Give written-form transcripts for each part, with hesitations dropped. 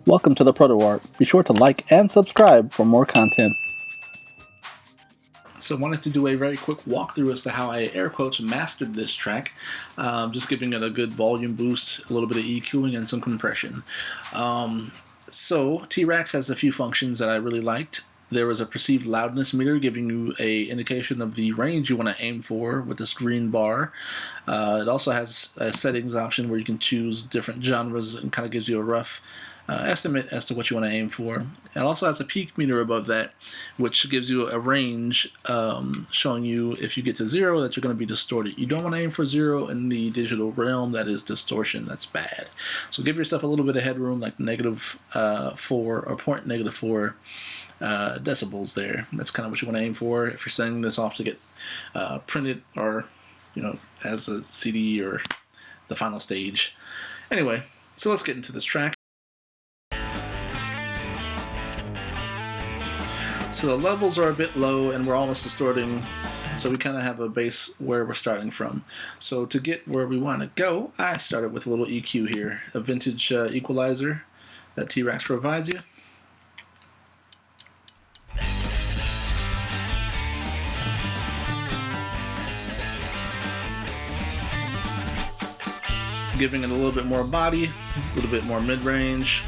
Welcome to the Theprotoart. Be sure to like and subscribe for more content. So I wanted to do a very quick walkthrough as to how I air quotes mastered this track, just giving it a good volume boost, a little bit of EQing, and some compression. So T-Rax has a few functions that I really liked. There was a perceived loudness meter giving you a indication of the range you want to aim for with this green bar. It also has a settings option where you can choose different genres and kind of gives you a rough estimate as to what you want to aim for. It also has a peak meter above that, which gives you a range showing you if you get to 0 that you're going to be distorted. You don't want to aim for 0 in the digital realm. That is distortion. That's bad. So give yourself a little bit of headroom, like -4 or .-4 decibels there. That's kind of what you want to aim for if you're sending this off to get printed or, as a CD or the final stage. Anyway, so let's get into this track. So the levels are a bit low and we're almost distorting, so we kind of have a base where we're starting from. So to get where we want to go, I started with a little EQ here, a vintage equalizer that T-Rax provides you. Giving it a little bit more body, a little bit more mid-range,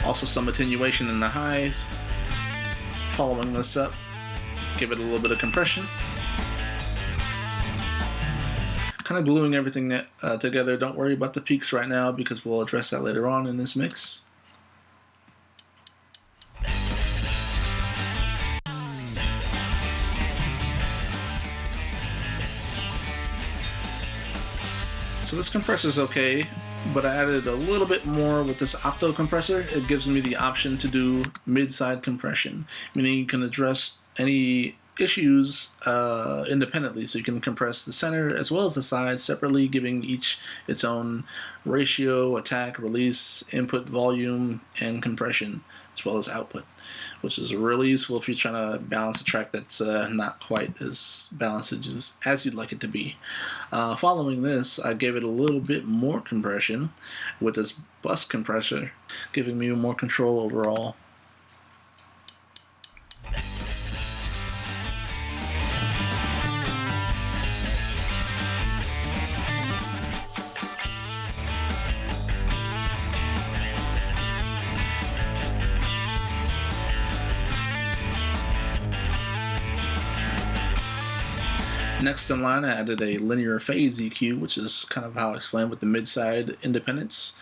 also some attenuation in the highs. Following this up, give it a little bit of compression. Kind of gluing everything together. Don't worry about the peaks right now because we'll address that later on in this mix. So this compressor is okay, but I added a little bit more with this HowTo compressor. It gives me the option to do mid-side compression, meaning you can address any issues independently. So you can compress the center as well as the sides separately, giving each its own ratio, attack, release, input volume, and compression, as well as output, which is really useful if you're trying to balance a track that's not quite as balanced as you'd like it to be. Following this, I gave it a little bit more compression with this bus compressor, giving me more control overall. Next in line, I added a linear phase EQ, which is kind of how I explained with the mid-side independence.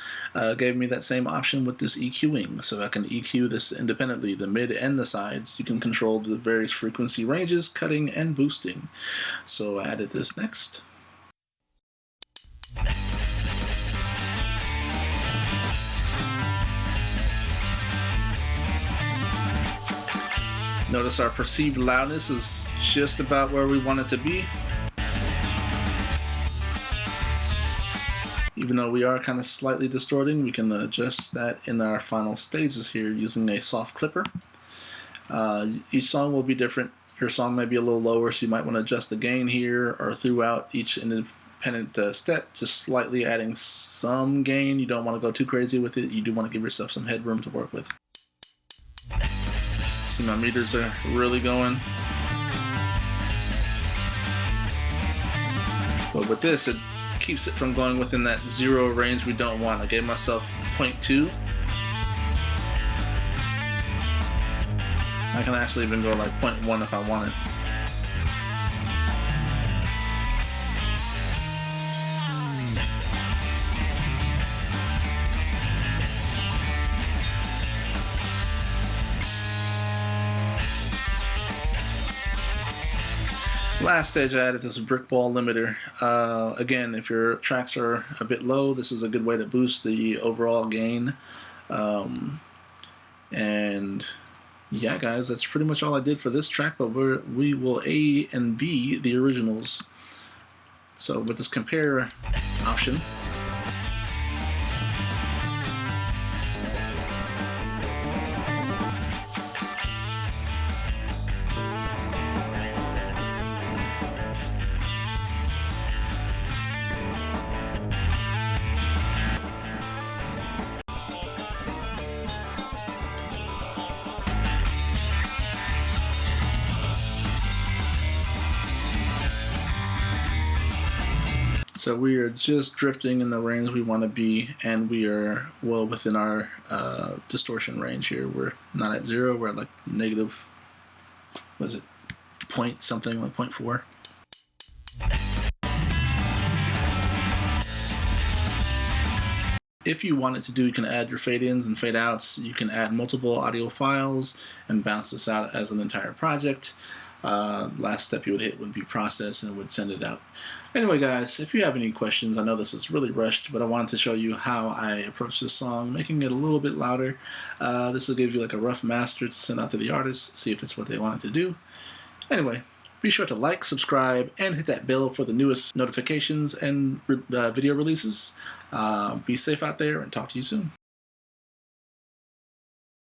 Gave me that same option with this EQing, so I can EQ this independently, the mid and the sides. You can control the various frequency ranges, cutting and boosting. So I added this next. Notice our perceived loudness is just about where we want it to be. Even though we are kind of slightly distorting, we can adjust that in our final stages here using a soft clipper. Each song will be different. Your song may be a little lower, so you might want to adjust the gain here or throughout each independent step, just slightly adding some gain. You don't want to go too crazy with it. You do want to give yourself some headroom to work with. See, my meters are really going. But with this, it keeps it from going within that 0 range we don't want. I gave myself 0.2. I can actually even go like 0.1 if I wanted. Last stage, I added this brick ball limiter. Again, if your tracks are a bit low, this is a good way to boost the overall gain. And yeah, guys, that's pretty much all I did for this track, but we will A and B the originals. So with this compare option, So we are just drifting in the range we want to be, and we are well within our distortion range here. We're not at 0, we're at like negative, what is it, point something, like 0.4. If you wanted to do, you can add your fade-ins and fade-outs. You can add multiple audio files and bounce this out as an entire project. Last step you would hit would be process, and it would send it out. Anyway, guys, if you have any questions, I know this is really rushed, but I wanted to show you how I approach this song, making it a little bit louder. This will give you like a rough master to send out to the artist, see if it's what they wanted to do. Anyway, be sure to like, subscribe, and hit that bell for the newest notifications and video releases. Be safe out there, and talk to you soon.